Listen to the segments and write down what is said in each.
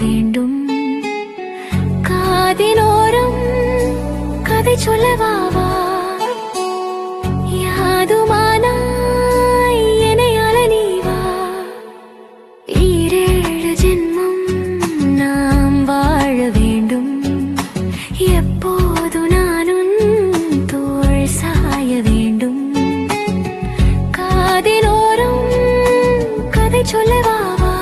வேண்டும். காதினோரம் கதை சொல்லவாவா யாதுமானாய் என்னை அலனீவா. ஈரேழு ஜென்மம் நாம் வாழ வேண்டும். எப்போது நானும் தோள் சாய வேண்டும். காதினோரம் கதை சொல்லவாவா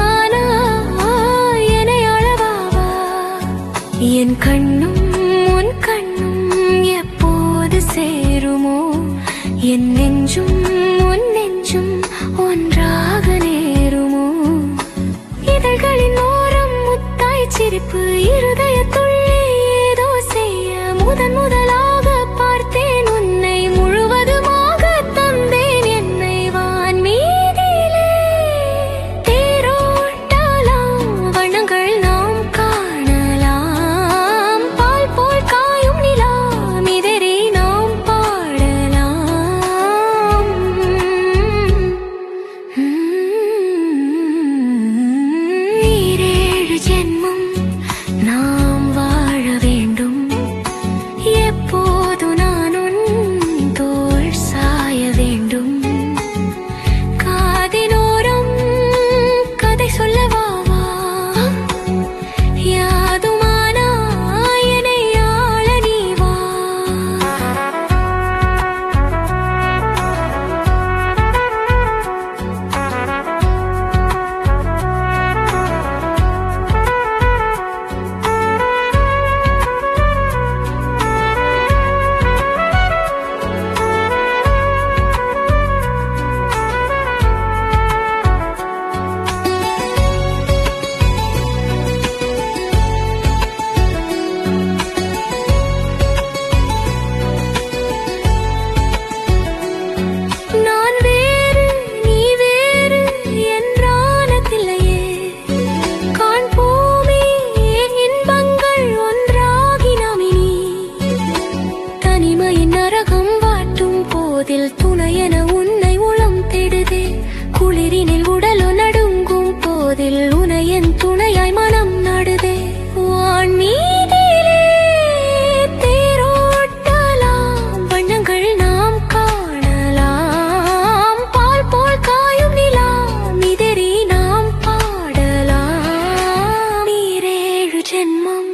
யாதுமானாய் என்னை அழவாவா. என் கண்ணும் உன் கண்ணும் எப்போது சேருமோ. என் நெஞ்சும் உன் நெஞ்சும் ஒன்றாக நேருமோ. இதழ்களின் ஓரம் முத்தாய் சிரிப்பு இருதயத்துள்ளே ஏதோ செய்ய முதலாக பார்த்தேன் உன்னை. முழுவதுமாக தந்தேன் என்னை வான் மீதிலே. தேரோட்டலாம் வண்ணங்கள் நாம் காணலாம். பால் போல் காயும் நிலா மிதறி நாம் பாடலாம். ஈரேழு ஜென்மம் நாம் வாழ வேண்டும். எப்போது நான் உன் தோள் சாய வேண்டும். காதினோரம் கதை சொல்லவாவா யாதுமானாய் என்னை ஆள நீ வா. நான் வேறு நீ வேறு என்றானதில்லையே. காண்போமே இன்பங்கள் ஒன்றாகி நாமினி. தனிமையின் நரகம் வாட்டும் போதில் துணையென உன்னை உளம் தேடுதே. குளிரினில் உடலோ நடுங்கும் போதில் உனையன் துணையாய் மனம் நாடுதே. வான் மீதிலே தேரோட்டலாம் வண்ணங்கள் நாம் காணலாம். பால் போல் காயும் நிலா மிதறி நாம் பாடலாம். ஈரேழு ஜென்மம்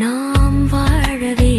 நாம் வாழவே